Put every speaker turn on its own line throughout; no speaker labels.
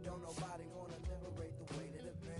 Don't nobody wanna liberate the weight of the pain.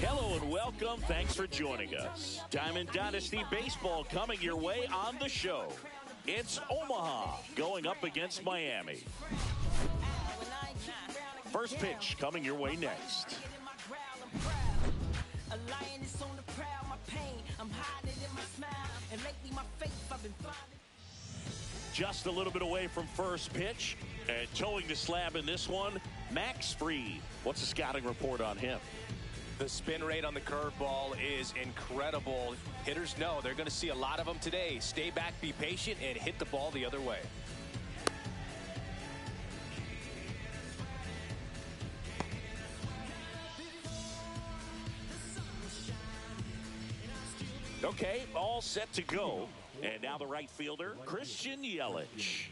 Hello and welcome. Thanks for joining us. Diamond Dynasty Baseball coming your way on the show. It's Omaha going up against Miami. First pitch coming your way next. Just a little bit away from first pitch and towing the slab in this one, Max Fried. What's the scouting report on him?
The spin rate on the curveball is incredible. Hitters know they're going to see a lot of them today. Stay back, be patient, and hit the ball the other way.
Okay, all set to go. And now the right fielder, Christian Yelich.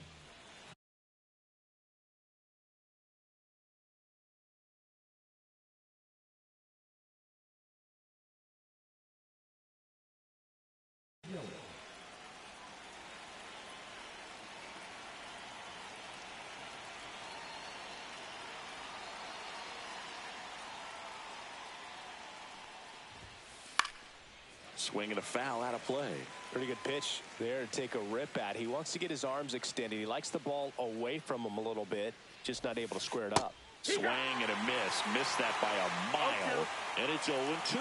Swinging a foul out of play.
Pretty good pitch there to take a rip at. He wants to get his arms extended. He likes the ball away from him a little bit, just not able to square it up.
Swing and a miss. Missed that by a mile. And it's 0-2.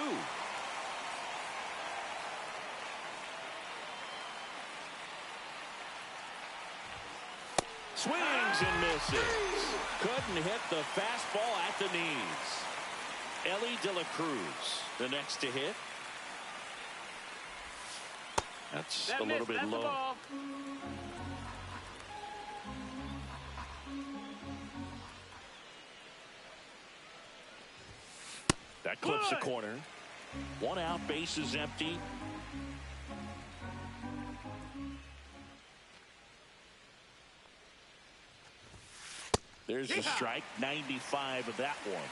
Swings and misses. Couldn't hit the fastball at the knees. Elly De La Cruz, the next to hit. That's a little bit low. That clips the corner. One out, base is empty. There's the strike, 95 of that one.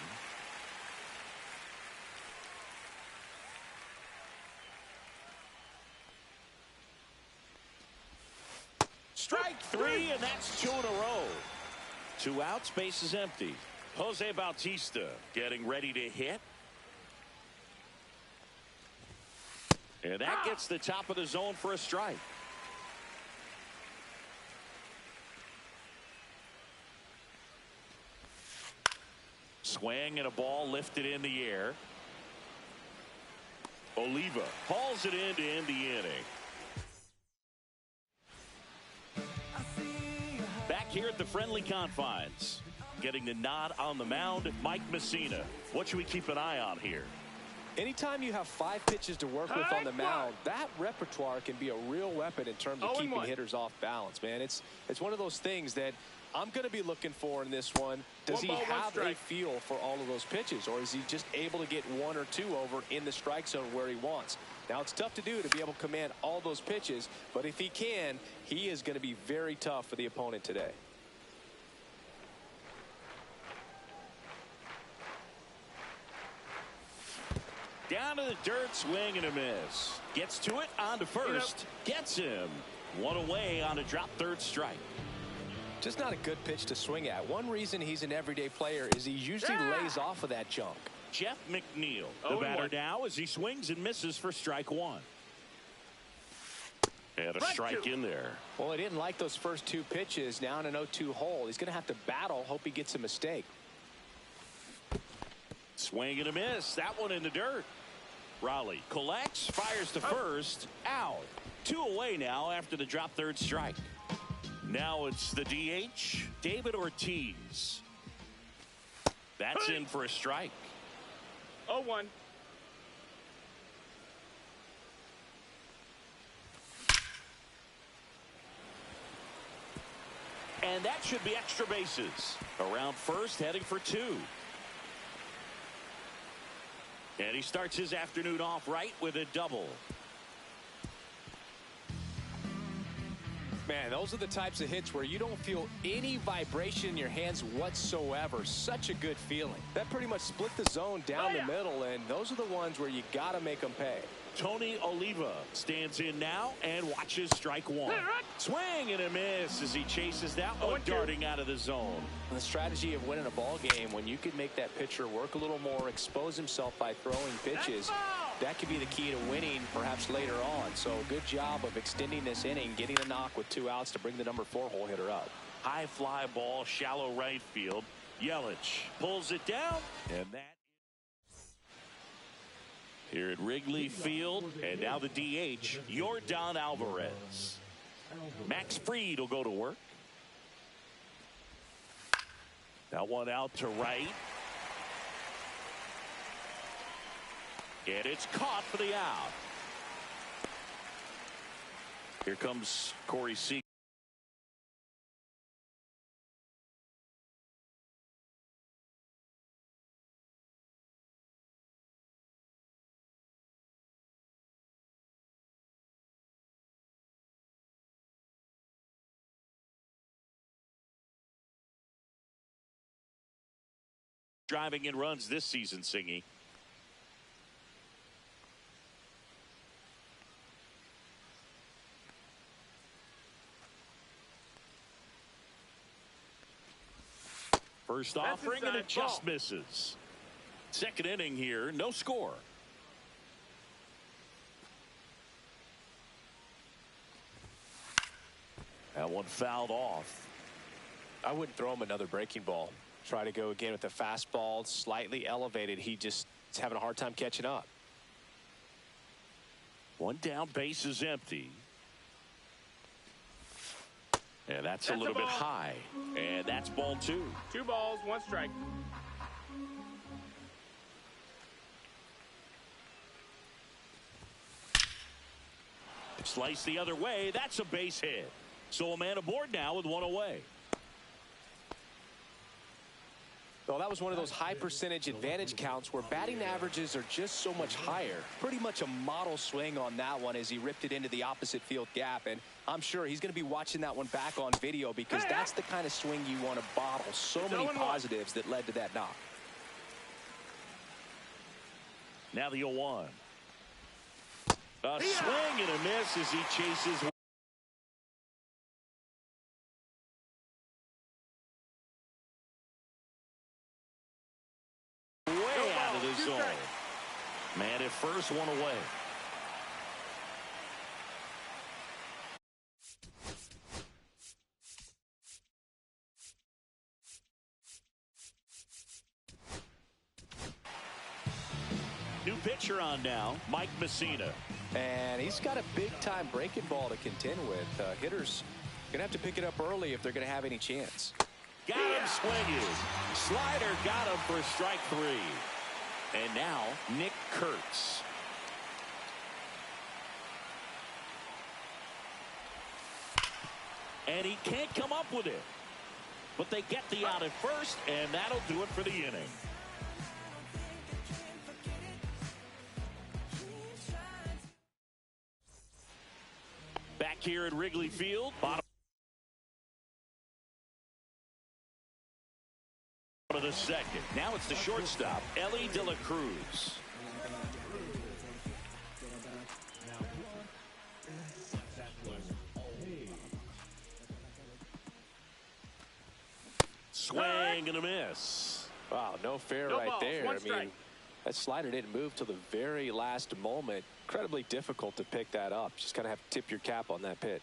Strike three, and that's 2 in a row. 2 outs, base is empty. Jose Bautista getting ready to hit. And that gets the top of the zone for a strike. Swing and a ball lifted in the air. Oliva hauls it in to end the inning. Back here at the friendly confines, getting the nod on the mound, Mike Mussina. What should we keep an eye on here?
Anytime you have 5 pitches to work with on the mound, that repertoire can be a real weapon in terms of keeping hitters off balance, man. It's one of those things that I'm going to be looking for in this one. Does he have a feel for all of those pitches, or is he just able to get 1 or 2 over in the strike zone where he wants? Now, it's tough to do to be able to command all those pitches, but if he can, he is going to be very tough for the opponent today.
Down to the dirt, swing and a miss. Gets to it, on to first. Gets him. One away on a drop third strike.
Just not a good pitch to swing at. One reason he's an everyday player is he usually lays off of that junk.
Jeff McNeil, the batter now, as he swings and misses for strike one. And a strike in there.
Well, he didn't like those first two pitches. Now in an 0-2 hole. He's going to have to battle. Hope he gets a mistake.
Swing and a miss. That one in the dirt. Raleigh collects, fires to first. Out. Two away now after the drop third strike. Now it's the DH, David Ortiz. That's in for a strike.
0-1.
And that should be extra bases. Around first, heading for two. And he starts his afternoon off right with a double.
Man, those are the types of hits where you don't feel any vibration in your hands whatsoever. Such a good feeling. That pretty much split the zone down the middle, and those are the ones where you got to make them pay.
Tony Oliva stands in now and watches strike one. Swing and a miss as he chases that one darting out of the zone.
The strategy of winning a ball game, when you can make that pitcher work a little more, expose himself by throwing pitches, that could be the key to winning perhaps later on. So good job of extending this inning, getting a knock with 2 outs to bring the number 4 hole hitter up.
High fly ball, shallow right field. Yelich pulls it down, and that here at Wrigley Field, and now the DH, Yordan Alvarez. Max Fried will go to work. That one out to right. And it's caught for the out. Here comes Corey Seager. Driving in runs this season, Singy. First offering and it just misses. Second inning here, no score. That one fouled off.
I wouldn't throw him another breaking ball. Try to go again with the fastball, slightly elevated. He just is having a hard time catching up.
One down, base is empty. And that's a little bit high. And that's ball 2.
2 balls, 1 strike.
Slice the other way. That's a base hit. So a man aboard now with 1 away.
Well, that was one of those high percentage advantage counts where batting averages are just so much higher. Pretty much a model swing on that one as he ripped it into the opposite field gap. And I'm sure he's going to be watching that one back on video because that's the kind of swing you want to bottle. So many positives that led to that knock.
Now the 0-1. A swing and a miss as he chases. Man at first, 1 away. New pitcher on now, Mike Messina.
And he's got a big-time breaking ball to contend with. Hitters going to have to pick it up early if they're going to have any chance.
Got him swinging. Slider got him for strike 3. And now, Nick Kurtz. And he can't come up with it. But they get the out at first, and that'll do it for the inning. Back here at Wrigley Field, bottom of the second. Now it's the shortstop, Elly De La Cruz. Swing and a miss.
Wow, no fair
No
right
balls,
there.
one
I mean,
strike.
that slider didn't move till the very last moment. Incredibly difficult to pick that up. Just kind of have to tip your cap on that pitch.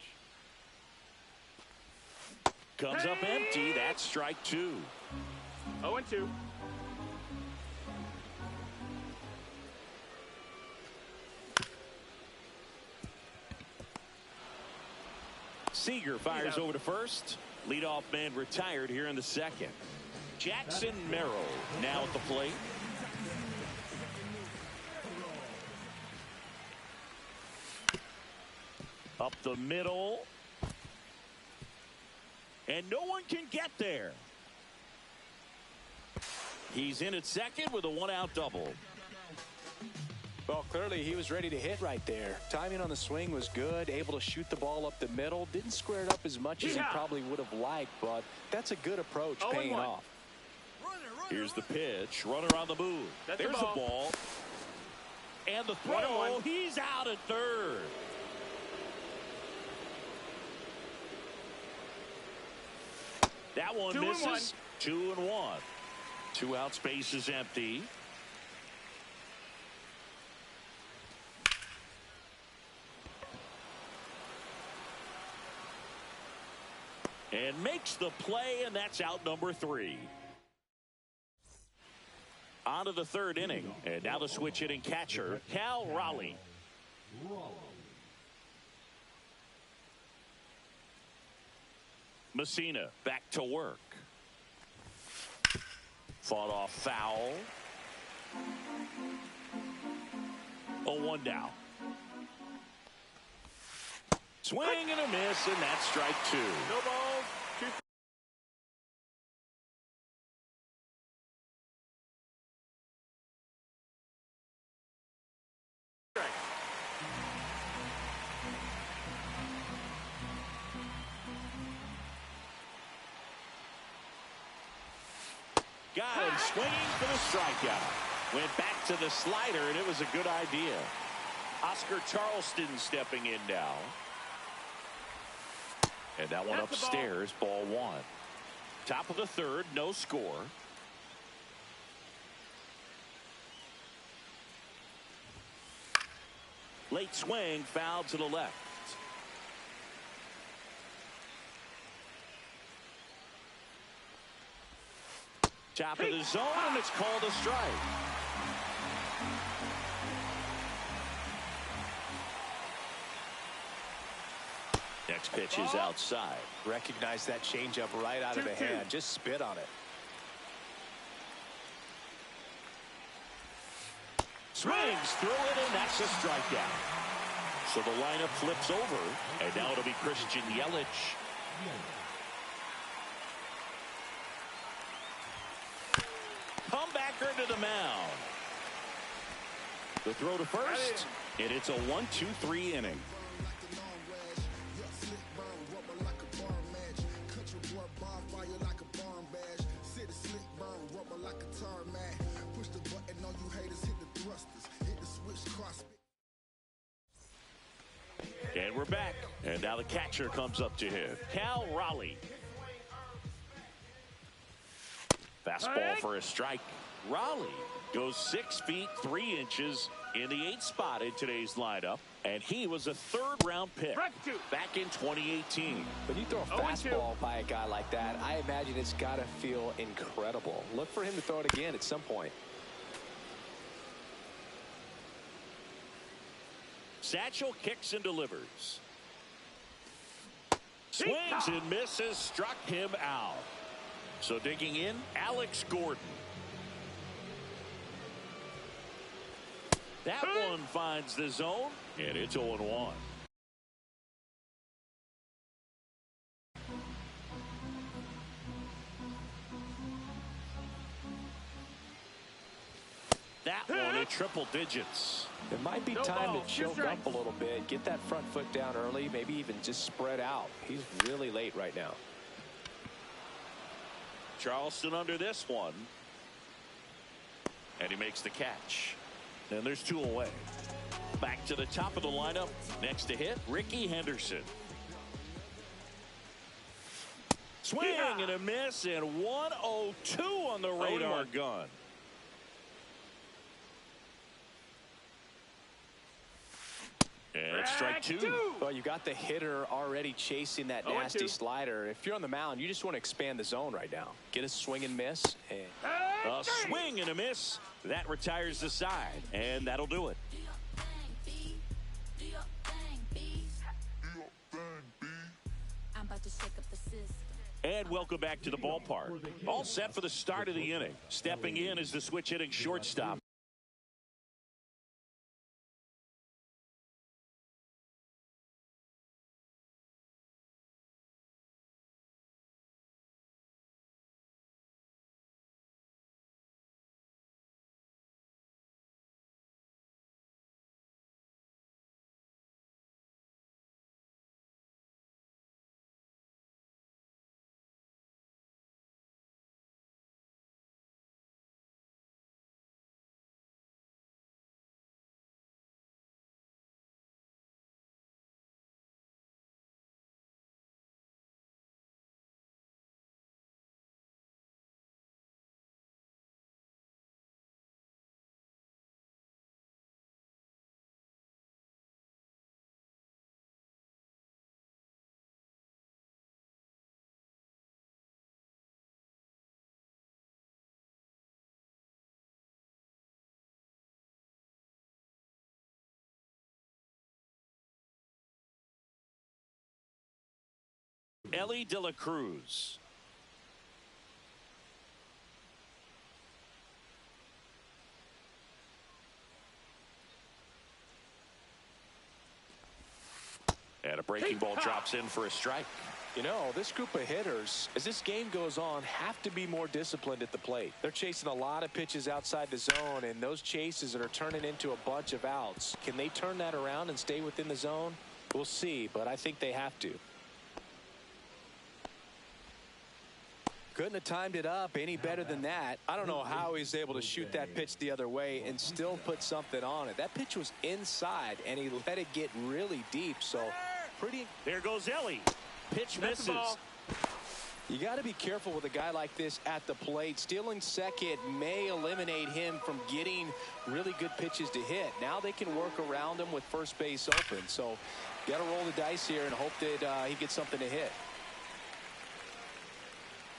Comes up empty. That's strike 2.
0-2.
Seager fires over to first. Leadoff man retired here in the second. Jackson Merrill now at the plate. Up the middle. And no one can get there. He's in at second with a 1-out double.
Well, clearly he was ready to hit right there. Timing on the swing was good, able to shoot the ball up the middle. Didn't square it up as much as he probably would have liked, but that's a good approach, paying off.
Here's the pitch. Runner on the move. There's the ball. And the throw. He's out at third. That one misses. 2-1. 2 out, space is empty. And makes the play, and that's out number 3. On to the third inning, and now the switch hitting catcher, Cal Raleigh. Messina back to work. Fought off foul. 0-1 down. Swing and a miss, and that's strike 2.
No balls. 2.
Got him swinging for the strikeout. Went back to the slider, and it was a good idea. Oscar Charleston stepping in now. And that one upstairs, ball 1. Top of the third, no score. Late swing, foul to the left. Top of the zone, and it's called a strike. Next pitch is outside.
Recognize that changeup right out of the hand. Just spit on it.
Swings through it, and that's a strikeout. So the lineup flips over, and now it'll be Christian Yelich. Comebacker to the mound. The throw to first, and it's a 1-2-3 inning. And we're back. And now the catcher comes up to him. Cal Raleigh. Fastball for a strike. Raleigh goes 6 feet 3 inches in the 8th spot in today's lineup. And he was a 3rd-round pick back in 2018.
When you throw a fastball by a guy like that, I imagine it's got to feel incredible. Look for him to throw it again at some point.
Satchel kicks and delivers. Swings and misses, struck him out. So digging in, Alex Gordon. That one finds the zone, and it's 0-1. That one at triple digits.
It might be time to choke up a little bit, get that front foot down early, maybe even just spread out. He's really late right now.
Charleston under this one. And he makes the catch. And there's 2 away. Back to the top of the lineup. Next to hit, Ricky Henderson. Swing and a miss, and 102 on the radar gun. And strike two.
Well, you got the hitter already chasing that nasty slider. If you're on the mound, you just want to expand the zone right now. Get a swing and miss. And
a swing and a miss. That retires the side, and that'll do it.
I'm about to shake up the system.
And welcome back to the ballpark. All set for the start of the inning. Stepping in is the switch hitting shortstop. Elly De La Cruz. And a breaking ball drops in for a strike.
You know, this group of hitters, as this game goes on, have to be more disciplined at the plate. They're chasing a lot of pitches outside the zone, and those chases are turning into a bunch of outs. Can they turn that around and stay within the zone? We'll see, but I think they have to. Couldn't have timed it up any better than that. I don't know how he's able to shoot that pitch the other way and still put something on it. That pitch was inside, and he let it get really deep. So pretty.
There goes Elly. Pitch misses.
You got to be careful with a guy like this at the plate. Stealing second may eliminate him from getting really good pitches to hit. Now they can work around him with first base open. So got to roll the dice here and hope that he gets something to hit.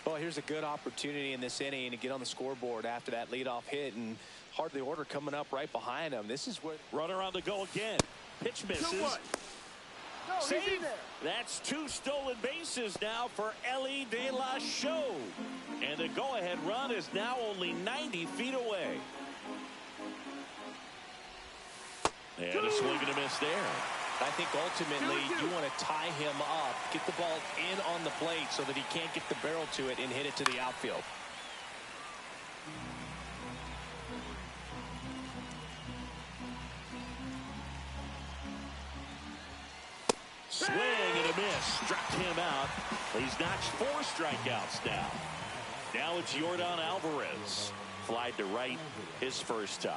Well, here's a good opportunity in this inning to get on the scoreboard after that leadoff hit, and hardly order coming up right behind him. This is where
runner on the go again. Pitch misses. Save. That's 2 stolen bases now for Elly De La Show. And the go-ahead run is now only 90 feet away. And a swing and a miss there.
I think ultimately you want to tie him up, get the ball in on the plate so that he can't get the barrel to it and hit it to the outfield.
Swing and a miss. Struck him out. He's notched 4 strikeouts now. Now it's Yordan Alvarez. Flied to right his first time.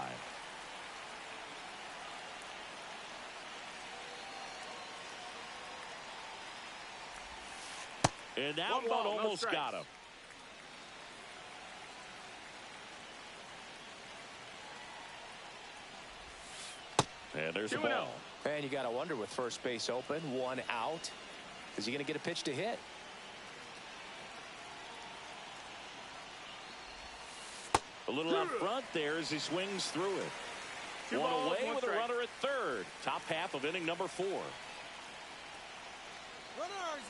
And that one almost got him. And there's a ball.
And you got to wonder with first base open, 1 out. Is he going to get a pitch to hit?
A little out front there as he swings through it. 1 away with a runner at third. Top half of inning number 4.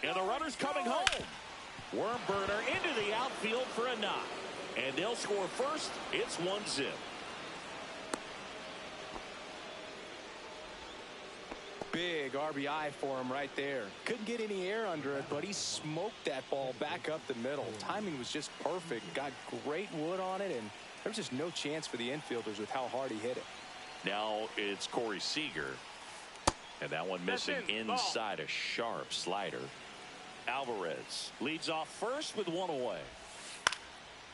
And the runner's coming home. Worm burner into the outfield for a knock. And they'll score first. It's 1-0.
Big RBI for him right there. Couldn't get any air under it, but he smoked that ball back up the middle. Timing was just perfect. Got great wood on it, and there was just no chance for the infielders with how hard he hit it.
Now it's Corey Seager. And that one missing inside a sharp slider. Alvarez leads off first with 1 away.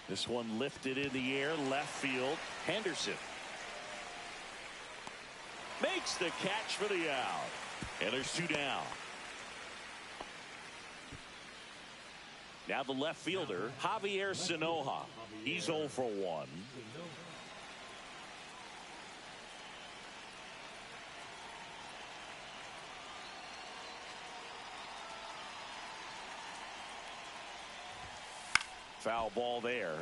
This one lifted in the air, left field. Henderson makes the catch for the out. And there's 2 down. Now the left fielder, Javier Sinoja. He's 0 for 1. Foul ball there.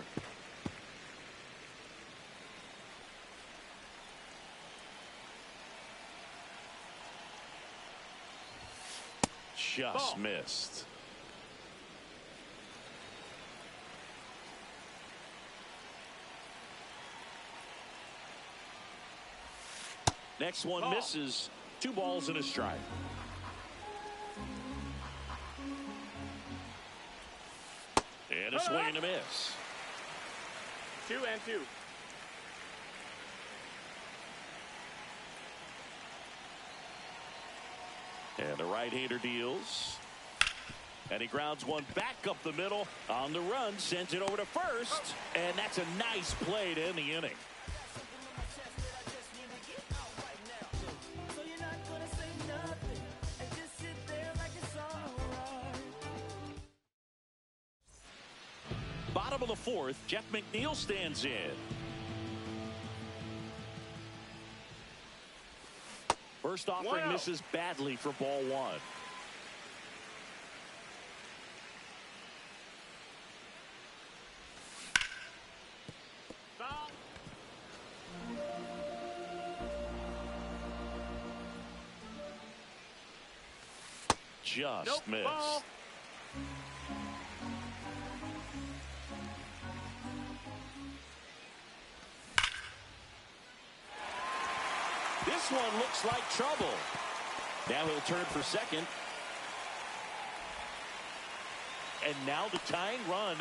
Just missed. Next one misses. 2 balls and a strike. And a swing and a miss.
2-2.
And the right-hander deals. And he grounds one back up the middle on the run, sends it over to first. And that's a nice play to end the inning. Bottom of the 4th, Jeff McNeil stands in. First offering misses badly for ball 1.
Foul.
Just missed.
Ball.
This one looks like trouble. Now he'll turn for second. And now the tying run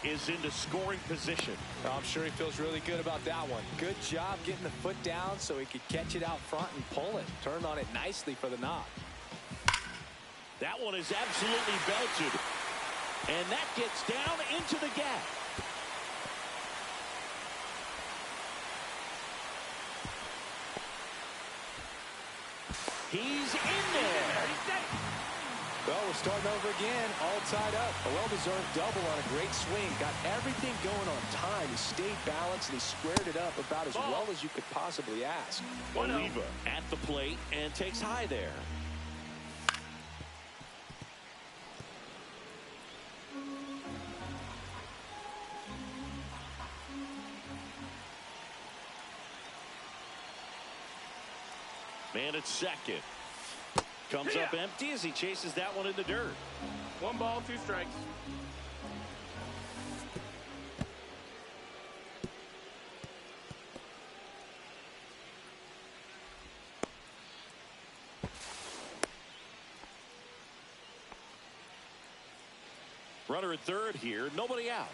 is into scoring position.
I'm sure he feels really good about that one. Good job getting the foot down so he could catch it out front and pull it. Turned on it nicely for the knock.
That one is absolutely belted. And that gets down into the gap. He's in there.
Well, we're starting over again, all tied up. A well-deserved double on a great swing. Got everything going on time. He stayed balanced, and he squared it up about as well as you could possibly ask.
Oliva at the plate and takes high there. Man at second. Comes up empty as he chases that one in the dirt.
1 ball, 2 strikes.
Runner at third here. Nobody out.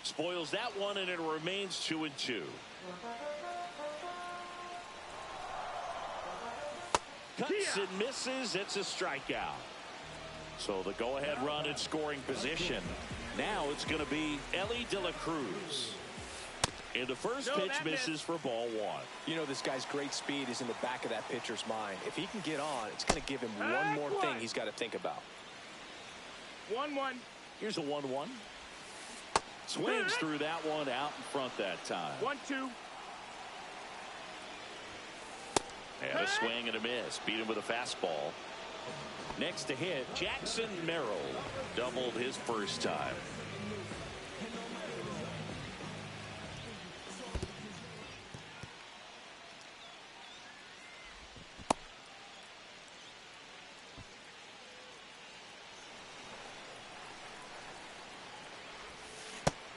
Spoils that one, and it remains 2-2. Cuts and misses. It's a strikeout. So the go-ahead run in scoring position. Now it's going to be Elly De La Cruz. And the first pitch misses for ball 1.
You know, this guy's great speed is in the back of that pitcher's mind. If he can get on, it's going to give him one more thing he's got to think about.
1-1.
Here's a 1-1. Swings through that one out in front that time.
1-2.
And a swing and a miss. Beat him with a fastball. Next to hit, Jackson Merrill. Doubled his first time.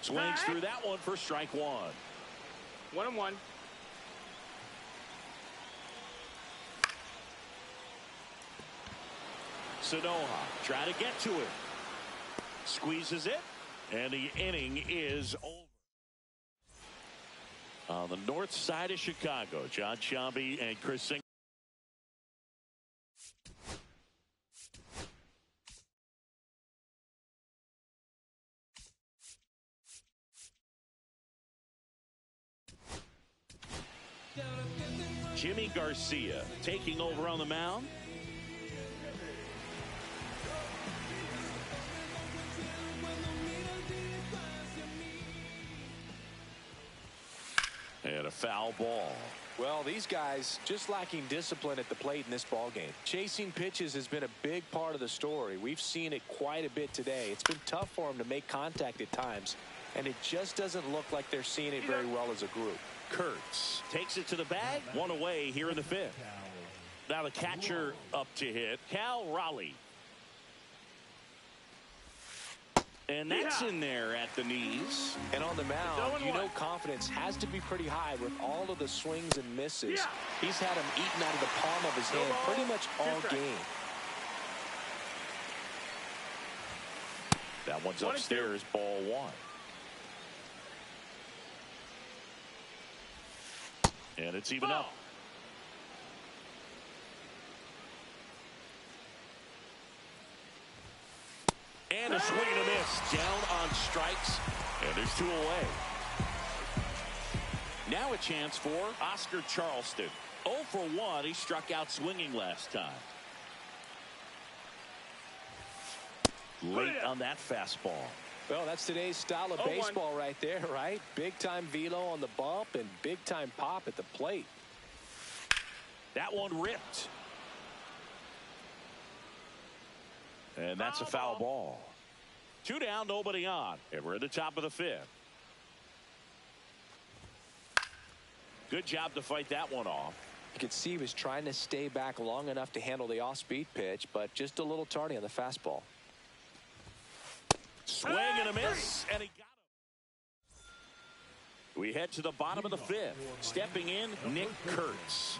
Swings through that one for strike 1.
1-1.
Sinoja try to get to it. Squeezes it. And the inning is over. On the north side of Chicago, John Sciambi and Chris Singer. Jimmy Garcia taking over on the mound. a foul ball.
Well, these guys just lacking discipline at the plate in this ball game. Chasing pitches has been a big part of the story. We've seen it quite a bit today. It's been tough for them to make contact at times, and it just doesn't look like they're seeing it very well as a group.
Kurtz takes it to the bag. One away here in the fifth. Now the catcher up to hit, Cal Raleigh. And that's in there at the knees.
And on the mound, you know confidence has to be pretty high with all of the swings and misses. He's had them eaten out of the palm of his hand pretty much all game.
That one's upstairs, ball one. And it's even up. And a swing and a miss. Down on strikes. And there's 2 away. Now a chance for Oscar Charleston. 0 for 1. He struck out swinging last time. Late on that fastball.
Well, that's today's style of baseball right there, right? Big-time velo on the bump and big-time pop at the plate.
That one ripped. And that's a foul ball. 2 down, nobody on. And we're at the top of the fifth. Good job to fight that one off.
You could see he was trying to stay back long enough to handle the off-speed pitch, but just a little tardy on the fastball.
Swing and a miss, and he got him. We head to the bottom of the fifth. Stepping in, Nick Kurtz.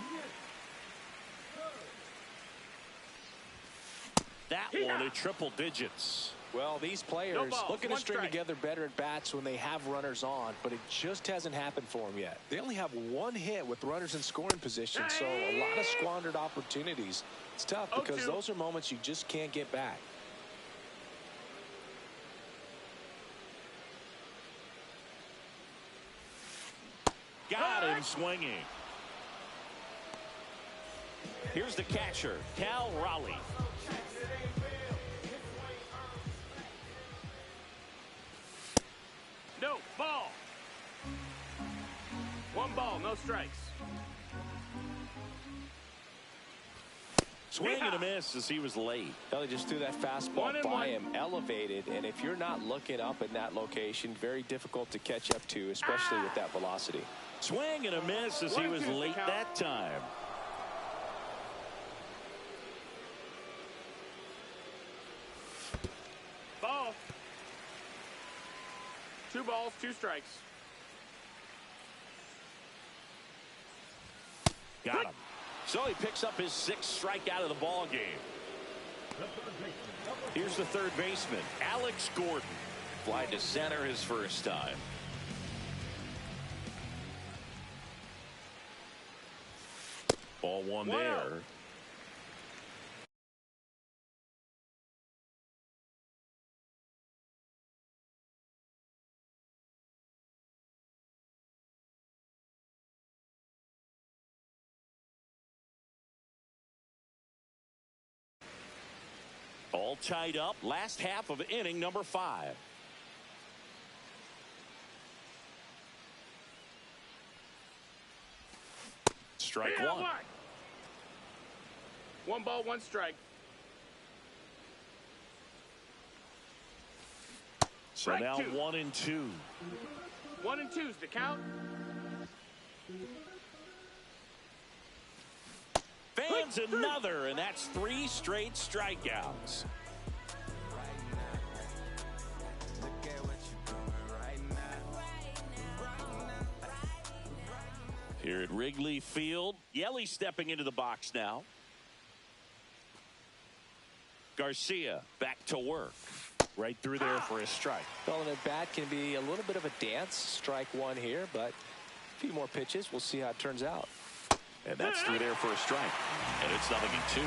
That one at triple digits.
Well, these players looking to string together better at bats when they have runners on, but it just hasn't happened for them yet. They only have 1 hit with runners in scoring position, so a lot of squandered opportunities. It's tough because those are moments you just can't get back.
Got him swinging. Here's the catcher, Cal Raleigh.
No, ball. 1 ball, no strikes.
Swing and a miss as he was late.
Well, he just threw that fastball by him, elevated, and if you're not looking up in that location, very difficult to catch up to, especially with that velocity.
Swing and a miss as he was late that time.
Ball. 2 balls, 2 strikes.
Got him. So he picks up his 6th strikeout of the ball game. Here's the third baseman, Alex Gordon. Fly to center his first time. Ball one there. All tied up. Last half of inning number 5. Strike one.
1 ball, 1 strike.
So now 1 and 2.
1 and 2's the count.
Fans another, and that's 3 straight strikeouts. Here at Wrigley Field, Yelly stepping into the box now. Garcia back to work. Right through there for a strike.
Well, and at bat can be a little bit of a dance. Strike 1 here, but a few more pitches. We'll see how it turns out.
And that's through there for a strike. And it's 0-2.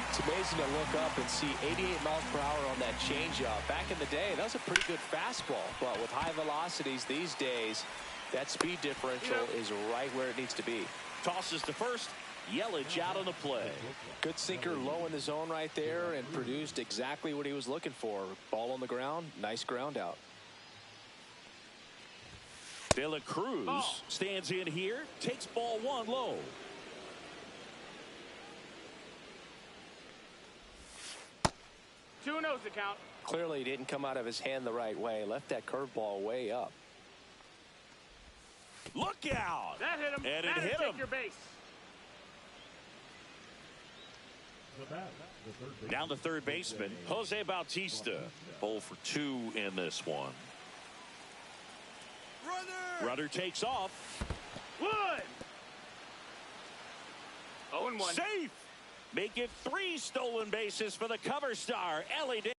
It's amazing to look up and see 88 miles per hour on that changeup. Back in the day, that was a pretty good fastball. But with high velocities these days, that speed differential is right where it needs to be.
Tosses to first. Yelich out on the play.
Good sinker low in the zone right there and produced exactly what he was looking for. Ball on the ground. Nice ground out.
De La Cruz stands in here, takes ball one low.
Two and oh's the count.
Clearly didn't come out of his hand the right way. Left that curveball way up.
Look out!
That hit him.
And it hit him.
Take your base.
Down the third baseman, Jose Bautista. 0 for 2 in this one. Runner takes off.
Wood. 0-1.
Safe. Make it 3 stolen bases for the cover star, Ellie Davis.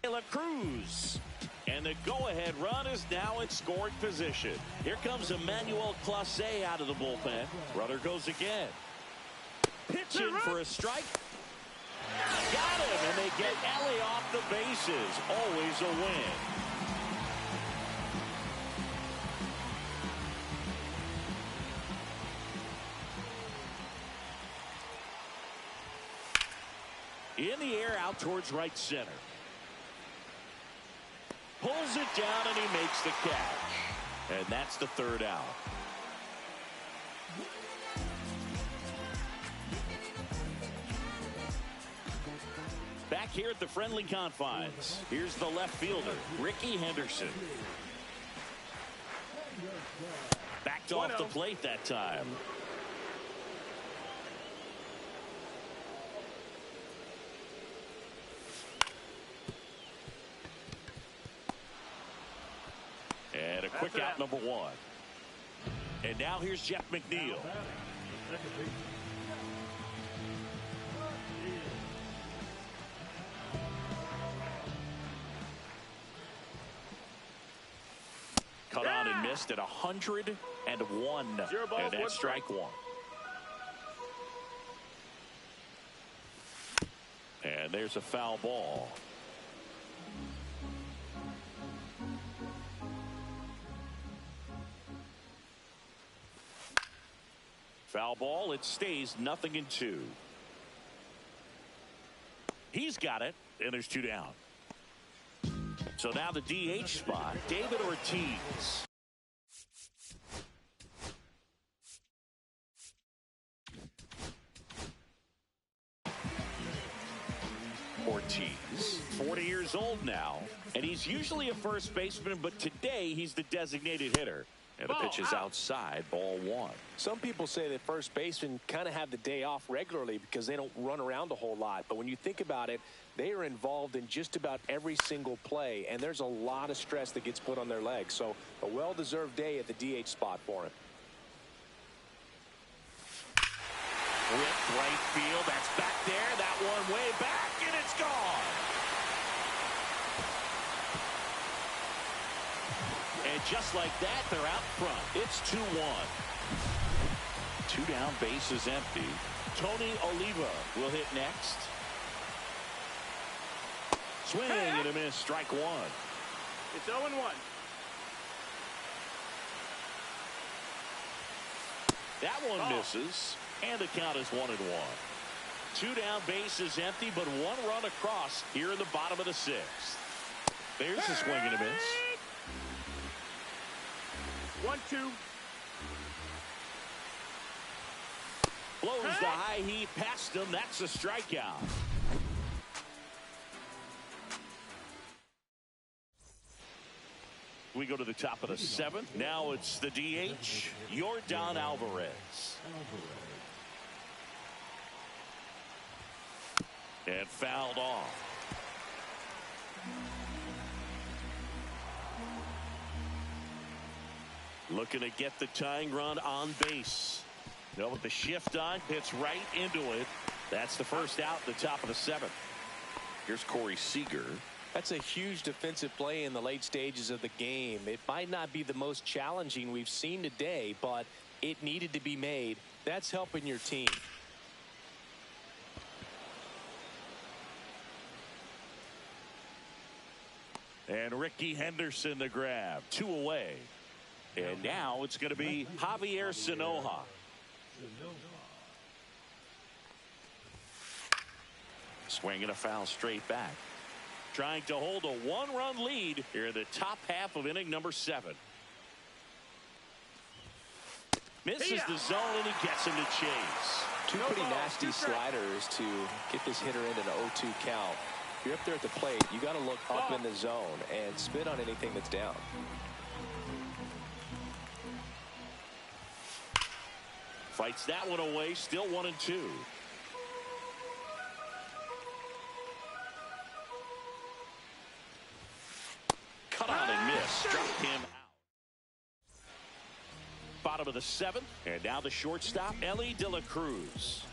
De La Cruz. And the go-ahead run is now in scoring position. Here comes Emmanuel Clase out of the bullpen. Runner goes again. Pitching for a strike. Got him, and they get Ellie off the bases. Always a win. In the air out towards right center. Pulls it down and he makes the catch. And that's the third out. Back here at the friendly confines, here's the left fielder, Ricky Henderson. Backed off the plate that time. And a quick out, number 1. And now here's Jeff McNeil. Cut on and missed at 101. And that's strike 1. And there's a foul ball. Foul ball. It stays 0-2. He's got it, and there's 2 down. So now the DH spot, David Ortiz. Ortiz, 40 years old now, and he's usually a first baseman, but today he's the designated hitter. And the pitch is outside, ball 1.
Some people say that first basemen kind of have the day off regularly because they don't run around a whole lot. But when you think about it, they are involved in just about every single play, and there's a lot of stress that gets put on their legs. So a well-deserved day at the DH spot for him.
With right field, that's back there. That one way back, and it's gone. And just like that, they're out front. It's 2-1. 2 down, base is empty. Tony Oliva will hit next. Swing and a miss, strike 1.
It's 0-1.
That one misses, and the count is 1-1. 2 down, base is empty, but 1 run across here in the bottom of the 6th. There's a swing and a miss.
1-2.
Blows the high heat past him. That's a strikeout. We go to the top of the 7th. Now it's the DH, Yordan Alvarez. And fouled off. Looking to get the tying run on base. No, with the shift on, hits right into it. That's the first out at the top of the 7th. Here's Corey Seager.
That's a huge defensive play in the late stages of the game. It might not be the most challenging we've seen today, but it needed to be made. That's helping your team.
And Ricky Henderson the grab. 2 away. And now it's going to be Javier Sinoja. Swinging a foul straight back. Trying to hold a 1-run lead here in the top half of inning number 7. Misses the zone and he gets him to chase.
Two pretty nasty sliders to get this hitter into the 0-2 count. If you're up there at the plate, you got to look up in the zone and spit on anything that's down.
Fights that one away, still 1-2. Cut out and missed. Struck him out. Bottom of the 7th, and now the shortstop, Elly De La Cruz.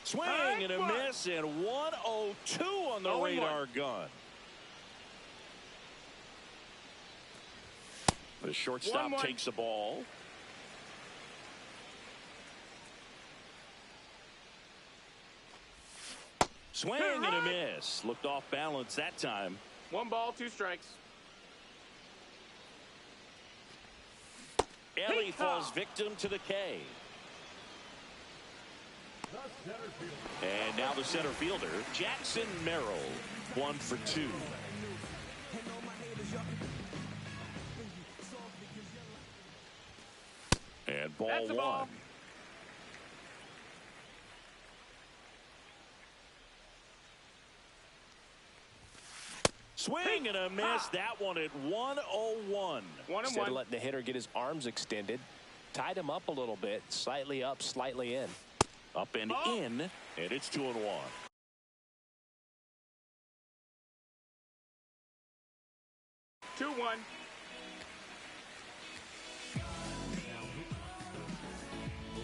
Swing and a miss, and 1-0-2 on the radar gun. The shortstop takes the ball. Swing and a miss. Looked off balance that time.
1 ball, 2 strikes.
Elly falls victim to the K. And now the center fielder, Jackson Merrill, 1 for 2. And ball 1.
Ball.
Swing and a miss. That one at 1-0-1.
Instead of letting the hitter get his arms extended, tied him up a little bit, slightly up, slightly in.
Up and in, and it's 2-1.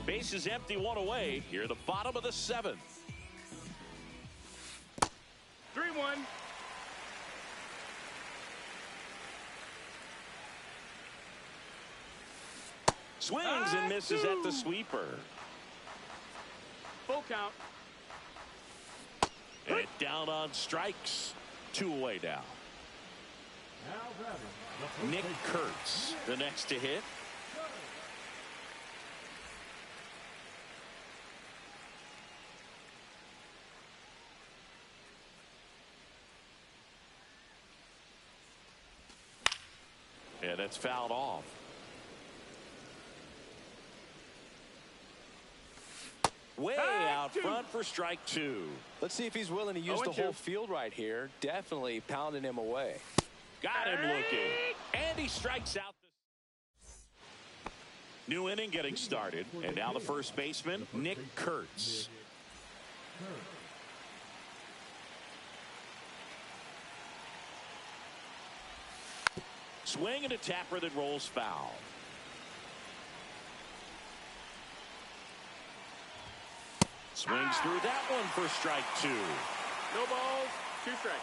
Base is empty, 1 away. Here, the bottom of the 7th.
3-1.
Swings and misses at the sweeper.
Full count.
And down on strikes. 2 away now. Nick Kurtz, the next to hit. And it's fouled off. Way out front for strike 2.
Let's see if he's willing to use the whole field right here. Definitely pounding him away.
Got him looking. And he strikes out. New inning getting started. And now the first baseman, Nick Kurtz. Swing and a tapper that rolls foul. Swings through that one for strike 2.
No balls, 2 strikes.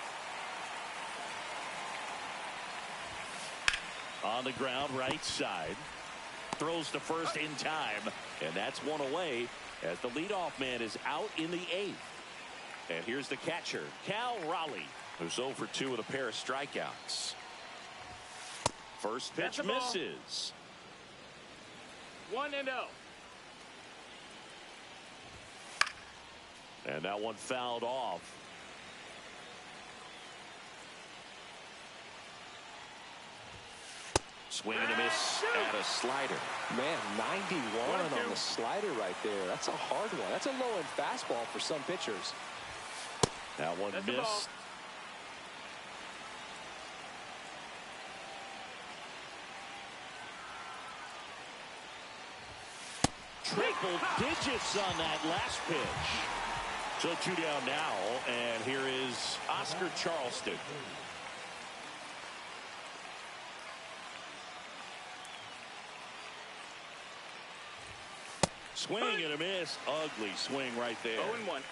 On the ground, right side. Throws to first in time. And that's 1 away as the leadoff man is out in the 8th. And here's the catcher, Cal Raleigh, who's 0 for 2 with a pair of strikeouts. First pitch misses.
1-0.
And that one fouled off. Swing and a miss at a slider.
Man, 91 on the slider right there. That's a hard one. That's a low-end fastball for some pitchers.
That one missed. Triple digits on that last pitch. So 2 down now, and here is Oscar Charleston. Swing and a miss. Ugly swing right there.
0-1.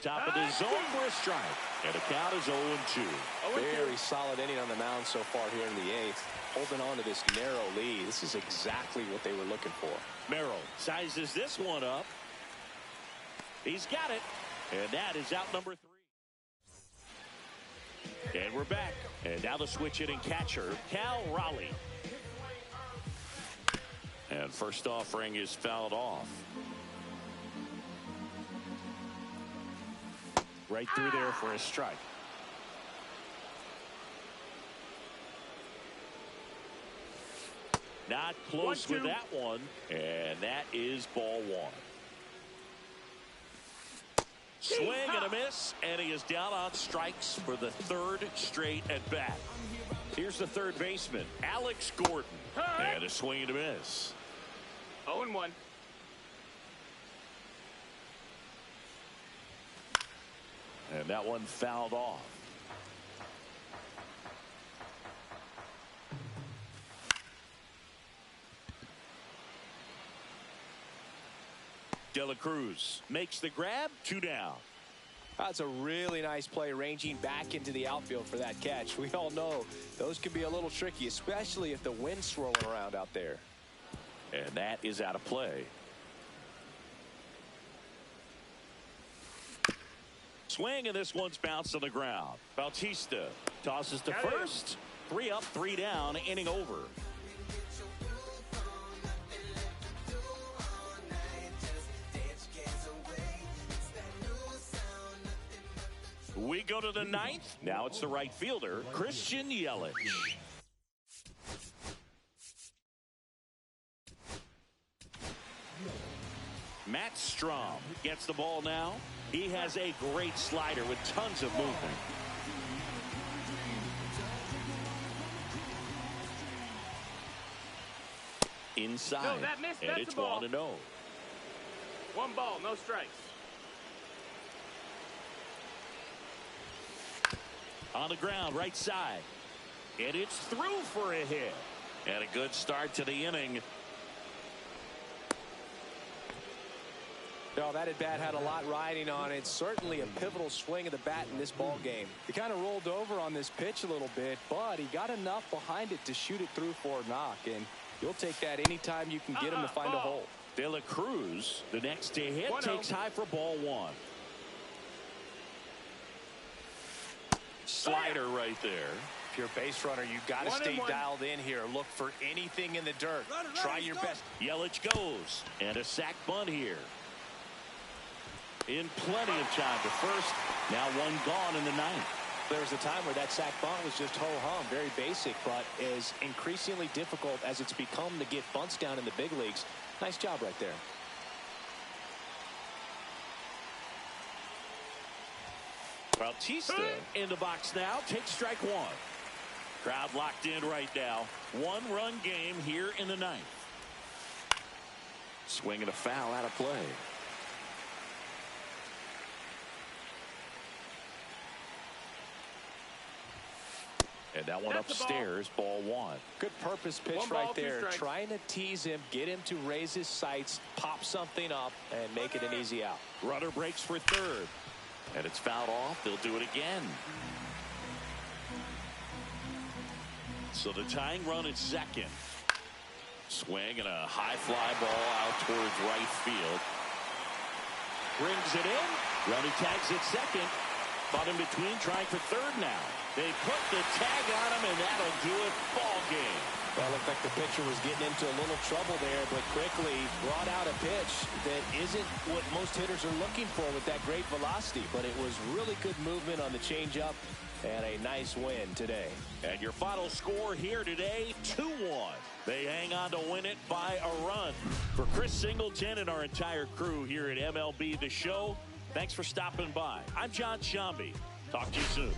Top of the zone for a strike. And the count is 0-2.
Very solid inning on the mound so far here in the 8th. Holding on to this narrow lead. This is exactly what they were looking for.
Merrill sizes this one up. He's got it. And that is out number 3. And we're back. And now the switch hitting catcher, Cal Raleigh. And first offering is fouled off. Right through there for a strike. Not close with that one. And that is ball 1. Swing and a miss, and he is down on strikes for the 3rd straight at bat. Here's the third baseman, Alex Gordon. And a swing and a miss.
0-1.
And that one fouled off. De La Cruz makes the grab, 2 down.
That's a really nice play, ranging back into the outfield for that catch. We all know those can be a little tricky, especially if the wind's swirling around out there.
And that is out of play. Swing, and this one's bounced on the ground. Bautista tosses to first. 3 up, 3 down, inning over. We go to the 9th. Now it's the right fielder, Christian Yelich. Matt Strahm gets the ball now. He has a great slider with tons of movement. Inside.
No, that missed.
And
That's
it's
a ball.
1-0.
1 ball, no strikes.
On the ground, right side. And it's through for a hit. And a good start to the inning.
No, that at bat had a lot riding on it. Certainly a pivotal swing of the bat in this ball game. He kind of rolled over on this pitch a little bit, but he got enough behind it to shoot it through for a knock. And you'll take that anytime you can get him to find a hole.
De La Cruz, the next to hit,
1-0.
takes high for ball 1. Slider right there.
If you're a base runner, you've got to stay dialed in here. Look for anything in the dirt. Try your best.
Yelich goes. And a sac bunt here. In plenty of time to first. Now 1 gone in the 9th.
There was a time where that sac bunt was just ho-hum, very basic, but is increasingly difficult as it's become to get bunts down in the big leagues. Nice job right there.
Bautista in the box now. Takes strike 1. Crowd locked in right now. 1-run game here in the 9th. Swing and a foul out of play. And that one upstairs, ball 1.
Good purpose pitch right there. Trying to tease him, get him to raise his sights, pop something up, and make it an easy out.
Runner breaks for third. And it's fouled off. They'll do it again. So the tying run at second. Swing and a high fly ball out towards right field. Brings it in. Runner tags at second. But in between, trying for third now. They put the tag on him, and that'll do it. Ball game.
Well, it looked like the pitcher was getting into a little trouble there, but quickly brought out a pitch that isn't what most hitters are looking for with that great velocity. But it was really good movement on the changeup and a nice win today.
And your final score here today, 2-1. They hang on to win it by a run. For Chris Singleton and our entire crew here at MLB The Show, thanks for stopping by. I'm John Sciambi. Talk to you soon.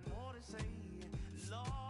got more to say. Lord.